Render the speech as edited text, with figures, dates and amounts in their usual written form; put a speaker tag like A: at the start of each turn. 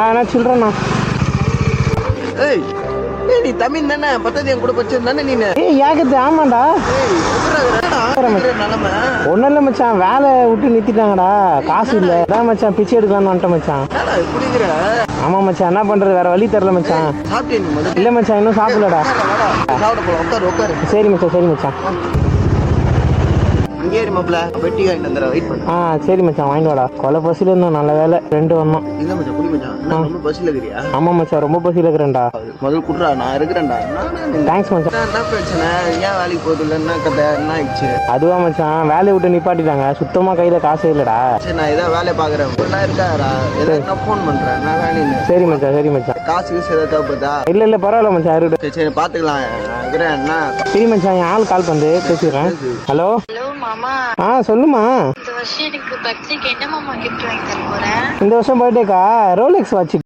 A: நான் சொல்றேண்ணா.
B: ஏய் நீ தமிழ் தானே? பத்தாவது என் கூட படிச்சிருந்தானே நீ?
A: ஏகத்து ஆமாண்டா. ஒன்னும் இல்லை மச்சான், வேலை விட்டு நிறுத்திட்டாங்கடா, காசு இல்லை. அதான் மச்சான் பிச்சை எடுக்கலான்னு வந்துட்டேன் மச்சான். ஆமா மச்சான், என்ன பண்றது, வேற வழி தரல மச்சான். இல்லை மச்சான், இன்னும் சாப்பிடலடா. சரி மச்சான், சரி மச்சான். சரி மச்சான், வாங்கிட்டு வாடா. கொலை பசில இருந்தோம், நல்ல வேலை 2 வந்தோம். ஆமா மச்சான், ரொம்ப பசியில இருக்கிறேன்டா.
B: முதல் குடுறா, நான் இருக்கிறேன்டா.
A: தேங்க்ஸ் மச்சான்.
B: என்ன பிரச்சனை? ஏன் வேலைக்கு போகுது இல்லை? என்ன கதை? என்ன ஆயிடுச்சு?
A: அதுவா மச்சான், வேலையை விட்டு நிப்பாட்டிட்டாங்க, சுத்தமா கையில காசே இல்லடா.
B: சரி, நான் ஏதாவது வேலை பாக்குறேன். இருக்காரா? ஏதாவது ஃபோன் பண்றேன். நான் வேணும்.
A: சரி மச்சான், சரி மச்சான்.
B: காசு ஏதாவது தேவைப்படுதா?
A: இல்ல பரவாயில்ல மச்சான், இருக்கட்டும்.
B: சரி பாத்துக்கலாம். இருக்கிறேன். என்ன
A: சரி மச்சான், என் ஆள் கால் பண்ணு, பேசிடுறேன். ஹலோ
C: மாமா.
A: சொல்லுமா.
C: இந்த வருஷம் எனக்கு பர்த்டேக்கு என்ன மாமா கிஃப்ட் வாங்கி தர போறேன்?
A: இந்த வருஷம் பர்த்டேக்கா ரோலெக்ஸ் வாட்ச்.